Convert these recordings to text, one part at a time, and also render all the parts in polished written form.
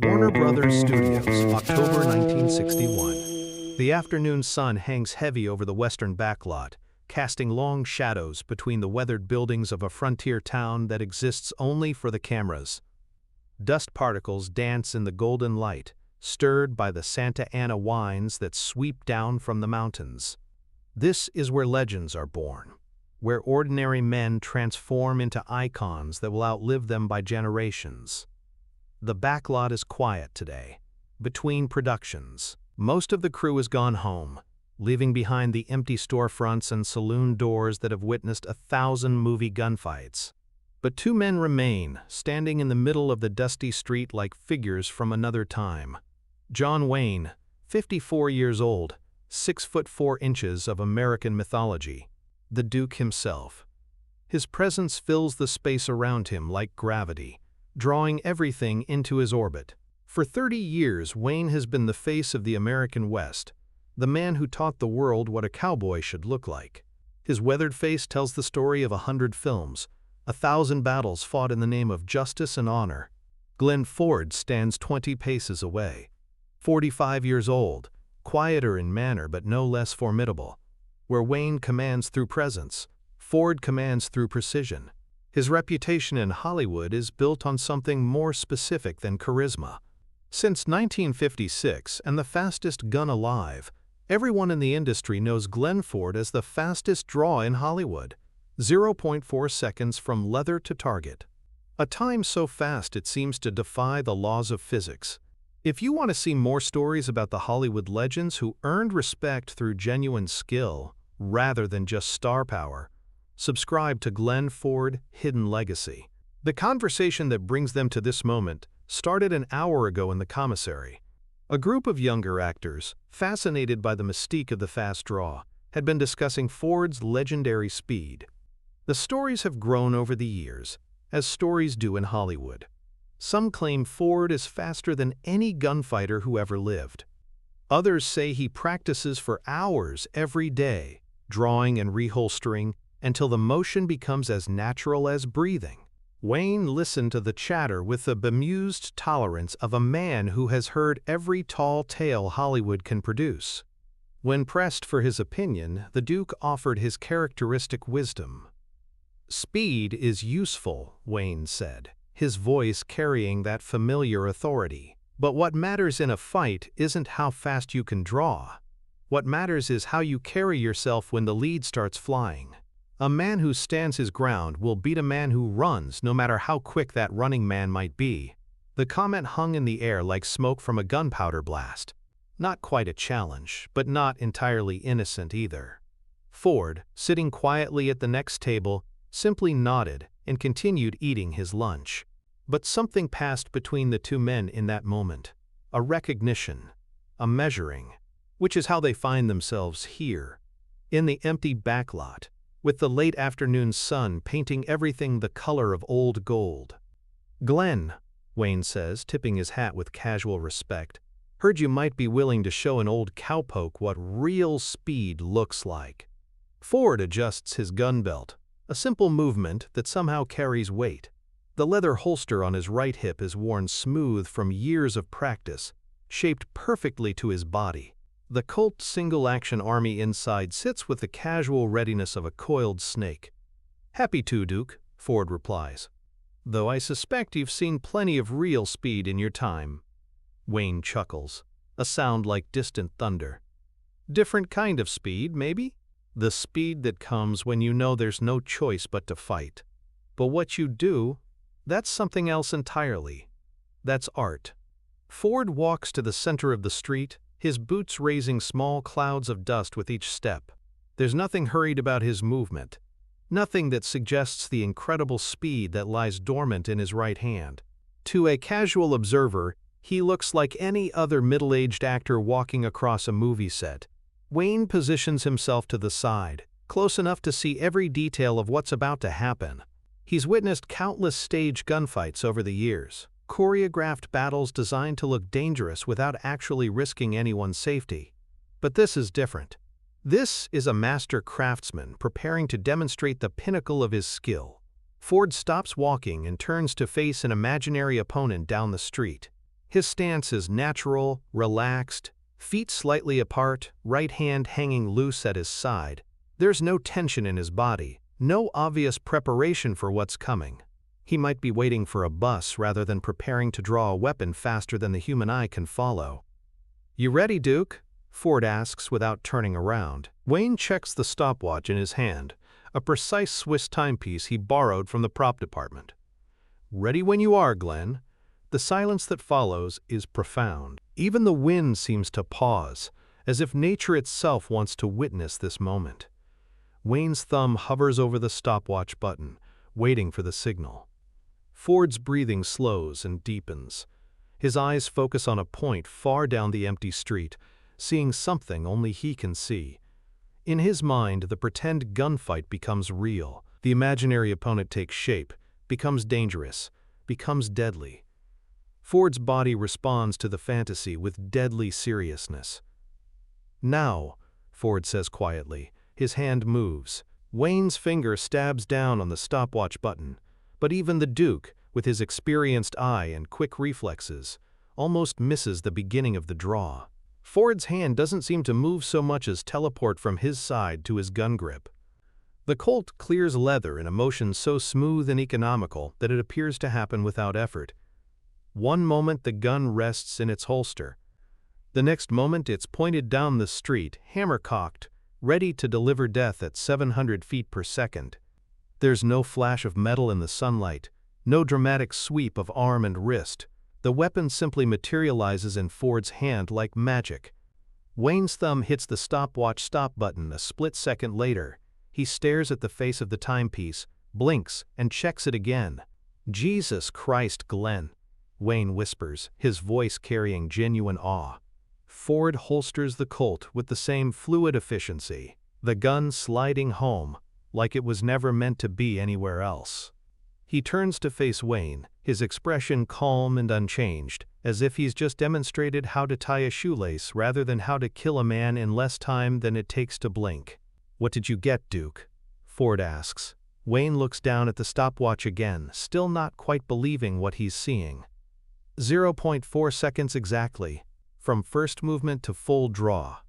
Warner Brothers Studios, October 1961. The afternoon sun hangs heavy over the western backlot, casting long shadows between the weathered buildings of a frontier town that exists only for the cameras. Dust particles dance in the golden light, stirred by the Santa Ana winds that sweep down from the mountains. This is where legends are born, where ordinary men transform into icons that will outlive them by generations. The backlot is quiet today. Between productions, most of the crew has gone home, leaving behind the empty storefronts and saloon doors that have witnessed 1,000 movie gunfights. But two men remain, standing in the middle of the dusty street like figures from another time. John Wayne, 54 years old, 6'4" of American mythology, the Duke himself. His presence fills the space around him like gravity, drawing everything into his orbit. For 30 years, Wayne has been the face of the American West, the man who taught the world what a cowboy should look like. His weathered face tells the story of 100 films, 1,000 battles fought in the name of justice and honor. Glenn Ford stands 20 paces away. 45 years old, quieter in manner but no less formidable. Where Wayne commands through presence, Ford commands through precision. His reputation in Hollywood is built on something more specific than charisma. Since 1956 and The Fastest Gun Alive, everyone in the industry knows Glenn Ford as the fastest draw in Hollywood, 0.4 seconds from leather to target. A time so fast it seems to defy the laws of physics. If you want to see more stories about the Hollywood legends who earned respect through genuine skill rather than just star power, subscribe to Glenn Ford Hidden Legacy. The conversation that brings them to this moment started an hour ago in the commissary. A group of younger actors, fascinated by the mystique of the fast draw, had been discussing Ford's legendary speed. The stories have grown over the years, as stories do in Hollywood. Some claim Ford is faster than any gunfighter who ever lived. Others say he practices for hours every day, drawing and reholstering, until the motion becomes as natural as breathing. Wayne listened to the chatter with the bemused tolerance of a man who has heard every tall tale Hollywood can produce. When pressed for his opinion, the Duke offered his characteristic wisdom. "Speed is useful," Wayne said, his voice carrying that familiar authority. "But what matters in a fight isn't how fast you can draw. What matters is how you carry yourself when the lead starts flying. A man who stands his ground will beat a man who runs, no matter how quick that running man might be." The comment hung in the air like smoke from a gunpowder blast. Not quite a challenge, but not entirely innocent either. Ford, sitting quietly at the next table, simply nodded and continued eating his lunch. But something passed between the two men in that moment. A recognition, a measuring, which is how they find themselves here, in the empty backlot, with the late afternoon sun painting everything the color of old gold. "Glenn," Wayne says, tipping his hat with casual respect, "heard you might be willing to show an old cowpoke what real speed looks like." Ford adjusts his gun belt, a simple movement that somehow carries weight. The leather holster on his right hip is worn smooth from years of practice, shaped perfectly to his body. The Colt single-action army inside sits with the casual readiness of a coiled snake. "Happy to, Duke," Ford replies. "Though I suspect you've seen plenty of real speed in your time." Wayne chuckles, a sound like distant thunder. "Different kind of speed, maybe? The speed that comes when you know there's no choice but to fight. But what you do, that's something else entirely. That's art." Ford walks to the center of the street, his boots raising small clouds of dust with each step. There's nothing hurried about his movement, nothing that suggests the incredible speed that lies dormant in his right hand. To a casual observer, he looks like any other middle-aged actor walking across a movie set. Wayne positions himself to the side, close enough to see every detail of what's about to happen. He's witnessed countless stage gunfights over the years, choreographed battles designed to look dangerous without actually risking anyone's safety. But this is different. This is a master craftsman preparing to demonstrate the pinnacle of his skill. Ford stops walking and turns to face an imaginary opponent down the street. His stance is natural, relaxed, feet slightly apart, right hand hanging loose at his side. There's no tension in his body, no obvious preparation for what's coming. He might be waiting for a bus rather than preparing to draw a weapon faster than the human eye can follow. "You ready, Duke?" Ford asks without turning around. Wayne checks the stopwatch in his hand, a precise Swiss timepiece he borrowed from the prop department. "Ready when you are, Glenn." The silence that follows is profound. Even the wind seems to pause, as if nature itself wants to witness this moment. Wayne's thumb hovers over the stopwatch button, waiting for the signal. Ford's breathing slows and deepens. His eyes focus on a point far down the empty street, seeing something only he can see. In his mind, the pretend gunfight becomes real. The imaginary opponent takes shape, becomes dangerous, becomes deadly. Ford's body responds to the fantasy with deadly seriousness. "Now," Ford says quietly. His hand moves. Wayne's finger stabs down on the stopwatch button, but even the Duke, with his experienced eye and quick reflexes, almost misses the beginning of the draw. Ford's hand doesn't seem to move so much as teleport from his side to his gun grip. The Colt clears leather in a motion so smooth and economical that it appears to happen without effort. One moment the gun rests in its holster. The next moment it's pointed down the street, hammer-cocked, ready to deliver death at 700 feet per second. There's no flash of metal in the sunlight, no dramatic sweep of arm and wrist. The weapon simply materializes in Ford's hand like magic. Wayne's thumb hits the stopwatch stop button a split second later. He stares at the face of the timepiece, blinks, and checks it again. "Jesus Christ, Glenn," Wayne whispers, his voice carrying genuine awe. Ford holsters the Colt with the same fluid efficiency, the gun sliding home, like it was never meant to be anywhere else. He turns to face Wayne, his expression calm and unchanged, as if he's just demonstrated how to tie a shoelace rather than how to kill a man in less time than it takes to blink. "What did you get, Duke?" Ford asks. Wayne looks down at the stopwatch again, still not quite believing what he's seeing. 0.4 seconds exactly, from first movement to full draw.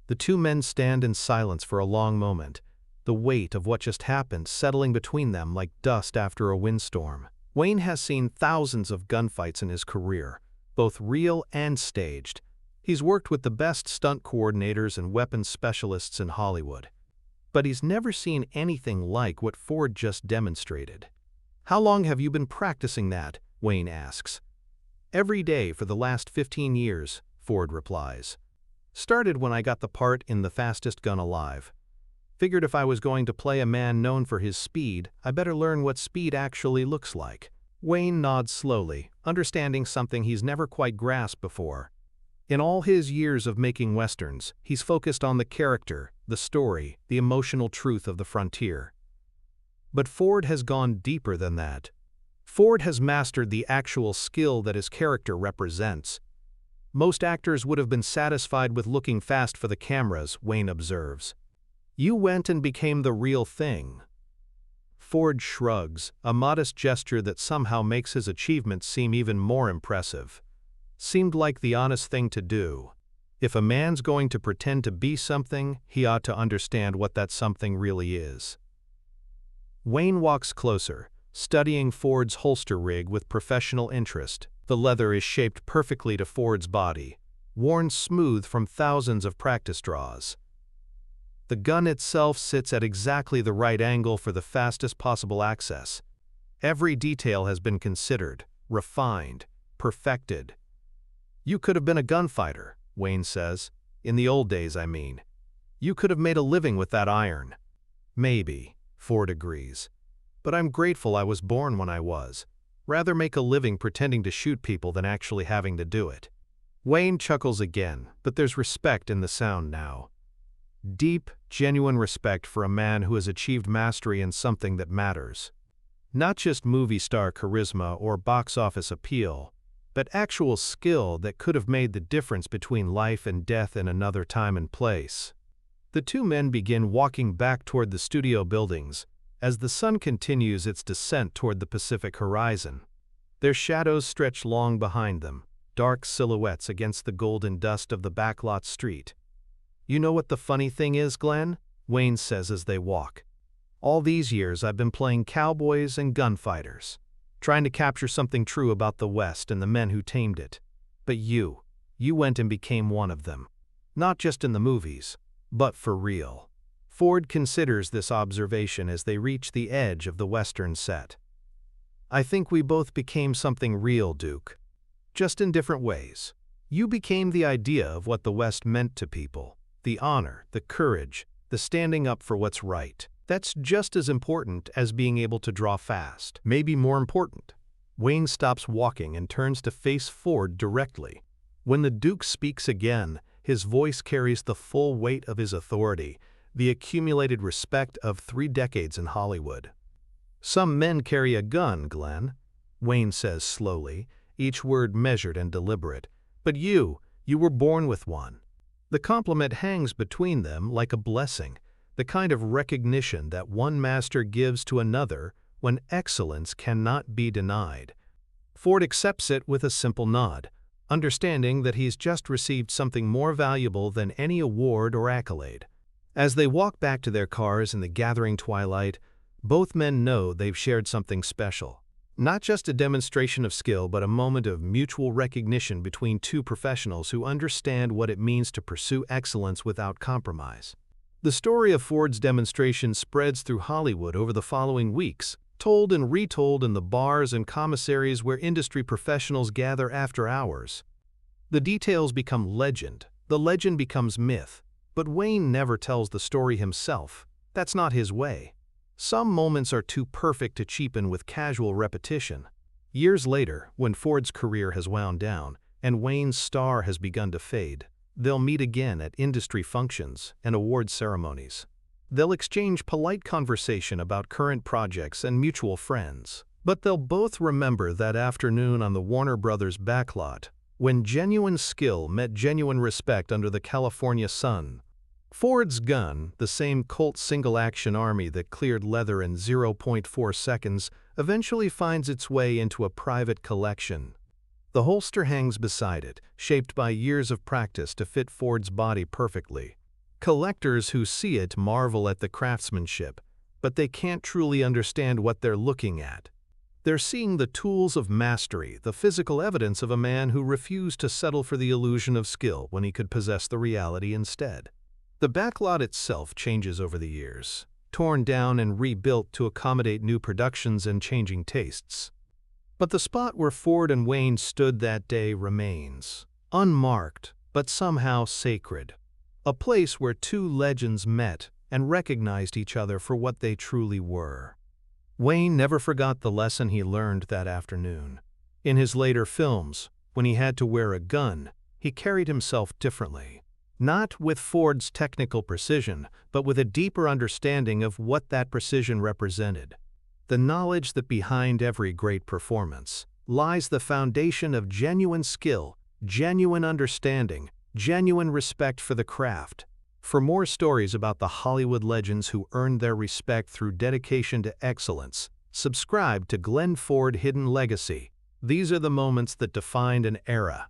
The two men stand in silence for a long moment, the weight of what just happened settling between them like dust after a windstorm. Wayne has seen thousands of gunfights in his career, both real and staged. He's worked with the best stunt coordinators and weapons specialists in Hollywood. But he's never seen anything like what Ford just demonstrated. "How long have you been practicing that?" Wayne asks. "Every day for the last 15 years, Ford replies. "Started when I got the part in The Fastest Gun Alive. Figured if I was going to play a man known for his speed, I better learn what speed actually looks like." Wayne nods slowly, understanding something he's never quite grasped before. In all his years of making westerns, he's focused on the character, the story, the emotional truth of the frontier. But Ford has gone deeper than that. Ford has mastered the actual skill that his character represents. Most actors would have been satisfied with looking fast for the cameras, Wayne observes. "You went and became the real thing." Ford shrugs, a modest gesture that somehow makes his achievement seem even more impressive. Seemed like the honest thing to do. If a man's going to pretend to be something, he ought to understand what that something really is. Wayne walks closer, studying Ford's holster rig with professional interest. The leather is shaped perfectly to Ford's body, worn smooth from thousands of practice draws. The gun itself sits at exactly the right angle for the fastest possible access. Every detail has been considered, refined, perfected. "You could have been a gunfighter," Wayne says. "In the old days, I mean. You could have made a living with that iron." "Maybe," Ford agrees. "But I'm grateful I was born when I was. Rather make a living pretending to shoot people than actually having to do it." Wayne chuckles again, but there's respect in the sound now. Deep, genuine respect for a man who has achieved mastery in something that matters. Not just movie star charisma or box office appeal, but actual skill that could have made the difference between life and death in another time and place. The two men begin walking back toward the studio buildings, as the sun continues its descent toward the Pacific horizon. Their shadows stretch long behind them, dark silhouettes against the golden dust of the Backlot street. "You know what the funny thing is, Glenn?" Wayne says as they walk. "All these years I've been playing cowboys and gunfighters, trying to capture something true about the West and the men who tamed it. But you went and became one of them. Not just in the movies, but for real." Ford considers this observation as they reach the edge of the Western set. "I think we both became something real, Duke. Just in different ways. You became the idea of what the West meant to people. The honor, the courage, the standing up for what's right. That's just as important as being able to draw fast. Maybe more important." Wayne stops walking and turns to face Ford directly. When the Duke speaks again, his voice carries the full weight of his authority, the accumulated respect of 3 decades in Hollywood. "Some men carry a gun, Glenn," Wayne says slowly, each word measured and deliberate. "But you were born with one." The compliment hangs between them like a blessing, the kind of recognition that one master gives to another when excellence cannot be denied. Ford accepts it with a simple nod, understanding that he's just received something more valuable than any award or accolade. As they walk back to their cars in the gathering twilight, both men know they've shared something special. Not just a demonstration of skill, but a moment of mutual recognition between two professionals who understand what it means to pursue excellence without compromise. The story of Ford's demonstration spreads through Hollywood over the following weeks, told and retold in the bars and commissaries where industry professionals gather after hours. The details become legend, the legend becomes myth, but Wayne never tells the story himself. That's not his way. Some moments are too perfect to cheapen with casual repetition. Years later, when Ford's career has wound down and Wayne's star has begun to fade, they'll meet again at industry functions and award ceremonies. They'll exchange polite conversation about current projects and mutual friends. But they'll both remember that afternoon on the Warner Brothers backlot, when genuine skill met genuine respect under the California sun. Ford's gun, the same Colt single-action army that cleared leather in 0.4 seconds, eventually finds its way into a private collection. The holster hangs beside it, shaped by years of practice to fit Ford's body perfectly. Collectors who see it marvel at the craftsmanship, but they can't truly understand what they're looking at. They're seeing the tools of mastery, the physical evidence of a man who refused to settle for the illusion of skill when he could possess the reality instead. The backlot itself changes over the years, torn down and rebuilt to accommodate new productions and changing tastes. But the spot where Ford and Wayne stood that day remains, unmarked but somehow sacred. A place where two legends met and recognized each other for what they truly were. Wayne never forgot the lesson he learned that afternoon. In his later films, when he had to wear a gun, he carried himself differently. Not with Ford's technical precision, but with a deeper understanding of what that precision represented. The knowledge that behind every great performance lies the foundation of genuine skill, genuine understanding, genuine respect for the craft. For more stories about the Hollywood legends who earned their respect through dedication to excellence, subscribe to Glenn Ford Hidden Legacy. These are the moments that defined an era.